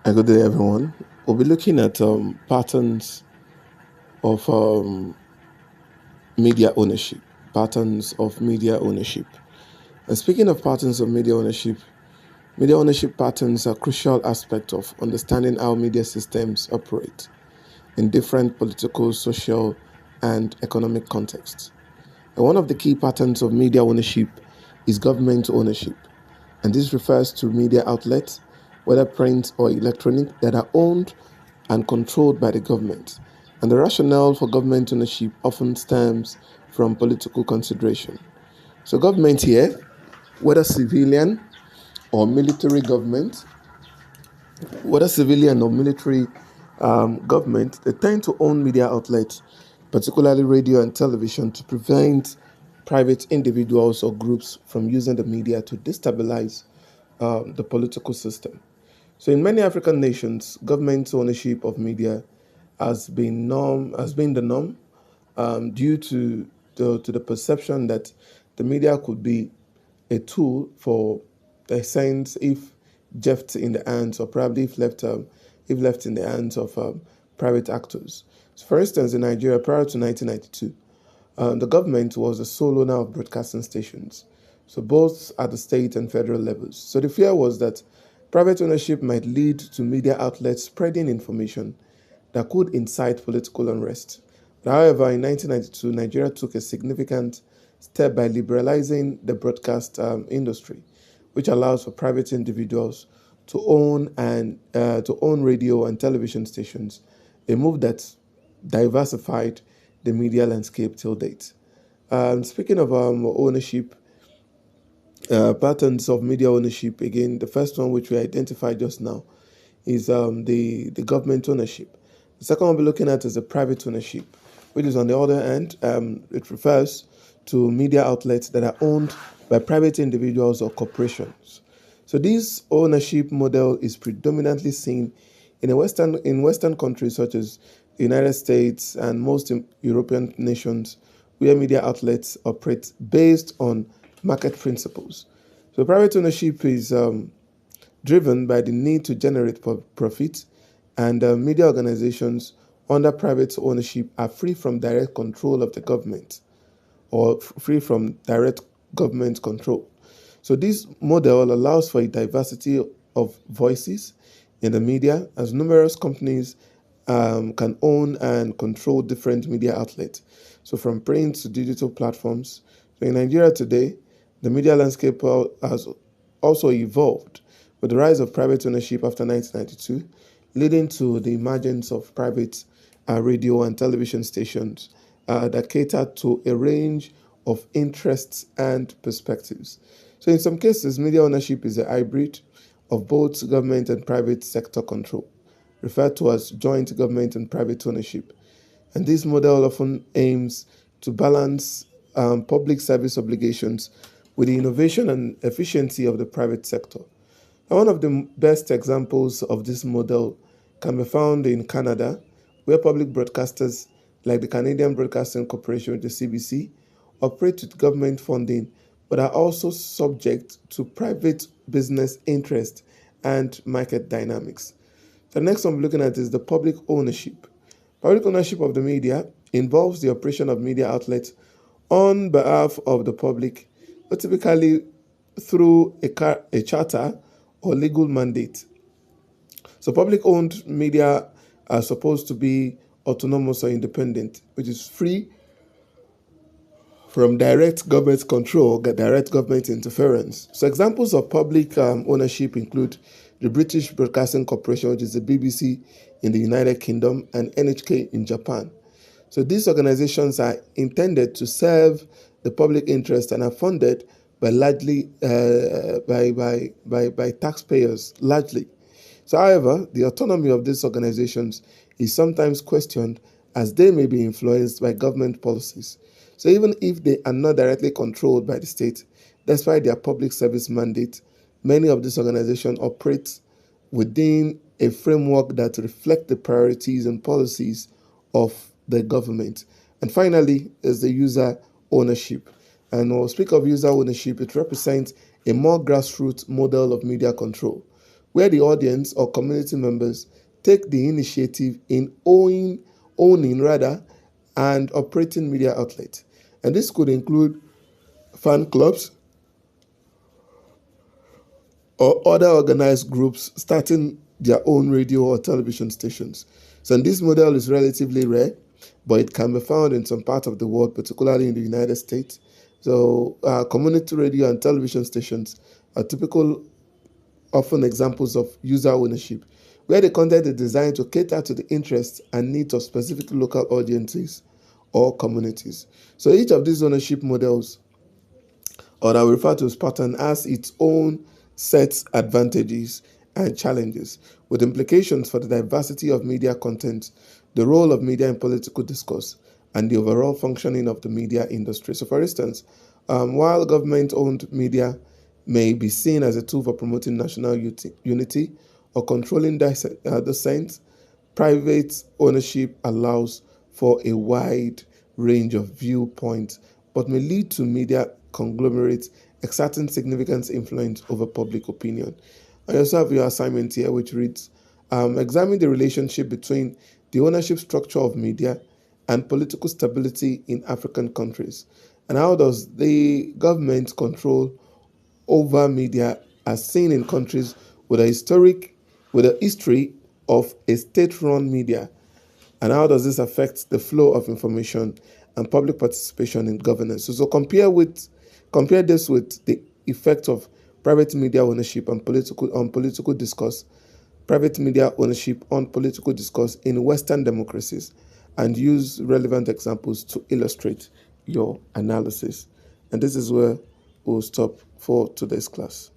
Good day, everyone. We'll be looking at patterns of media ownership. Patterns of media ownership. And speaking of patterns of media ownership patterns are crucial aspect of understanding how media systems operate in different political, social, and economic contexts. And one of the key patterns of media ownership is government ownership. And this refers to media outlets, whether print or electronic, that are owned and controlled by the government. And the rationale for government ownership often stems from political consideration. So, government here, whether civilian or military government, whether civilian or military government, they tend to own media outlets, particularly radio and television, to prevent private individuals or groups from using the media to destabilize the political system. So, in many African nations, government ownership of media has been the norm due to the perception that the media could be a tool for the sense if left in the hands, or probably if left in the hands of private actors. So, for instance, in Nigeria prior to 1992, the government was the sole owner of broadcasting stations, so both at the state and federal levels. So the fear was that private ownership might lead to media outlets spreading information that could incite political unrest. However, in 1992, Nigeria took a significant step by liberalizing the broadcast industry, which allows for private individuals to own radio and television stations, a move that diversified the media landscape till date. Speaking of ownership, patterns of media ownership, again, the first one which we identified just now is the government ownership. The second one we're looking at is the private ownership, which is on the other hand, it refers to media outlets that are owned by private individuals or corporations. So this ownership model is predominantly seen in Western countries such as the United States and most European nations, where media outlets operate based on market principles. So private ownership is driven by the need to generate profit, and media organizations under private ownership are free from direct control of the government, or free from direct government control. So this model allows for a diversity of voices in the media, as numerous companies can own and control different media outlets. So from print to digital platforms. So in Nigeria today, the media landscape has also evolved with the rise of private ownership after 1992, leading to the emergence of private radio and television stations that cater to a range of interests and perspectives. So, in some cases, media ownership is a hybrid of both government and private sector control, referred to as joint government and private ownership. And this model often aims to balance public service obligations with the innovation and efficiency of the private sector. And one of the best examples of this model can be found in Canada, where public broadcasters like the Canadian Broadcasting Corporation, the CBC, operate with government funding but are also subject to private business interest and market dynamics. The next one we're looking at is the public ownership. Public ownership of the media involves the operation of media outlets on behalf of the public, but typically through a charter or legal mandate. So public owned media are supposed to be autonomous or independent, which is free from direct government control, direct government interference. So examples of public ownership include the British Broadcasting Corporation, which is the BBC in the United Kingdom, and NHK in Japan. So these organizations are intended to serve the public interest and are funded by largely by taxpayers largely. So, however, the autonomy of these organizations is sometimes questioned, as they may be influenced by government policies. So even if they are not directly controlled by the state, despite their public service mandate, many of these organizations operate within a framework that reflect the priorities and policies of the government. And finally, is the user ownership. And when we speak of user ownership, it represents a more grassroots model of media control, where the audience or community members take the initiative in owning rather and operating media outlets. And this could include fan clubs or other organized groups starting their own radio or television stations. So this model is relatively rare, but it can be found in some parts of the world, particularly in the United States. So community radio and television stations are typical, often examples of user ownership, where the content is designed to cater to the interests and needs of specific local audiences or communities. So each of these ownership models, or that we refer to as pattern, has its own sets, advantages, and challenges, with implications for the diversity of media content, the role of media in political discourse, and the overall functioning of the media industry. So, for instance, while government-owned media may be seen as a tool for promoting national unity or controlling dissent, private ownership allows for a wide range of viewpoints, but may lead to media conglomerates exerting significant influence over public opinion. I also have your assignment here, which reads, examine the relationship between the ownership structure of media and political stability in African countries. And how does the government control over media as seen in countries with a history of a state-run media, and how does this affect the flow of information and public participation in governance? So compare this with the effect of private media ownership on political discourse, private media ownership on political discourse in Western democracies, and use relevant examples to illustrate your analysis. And this is where we'll stop for today's class.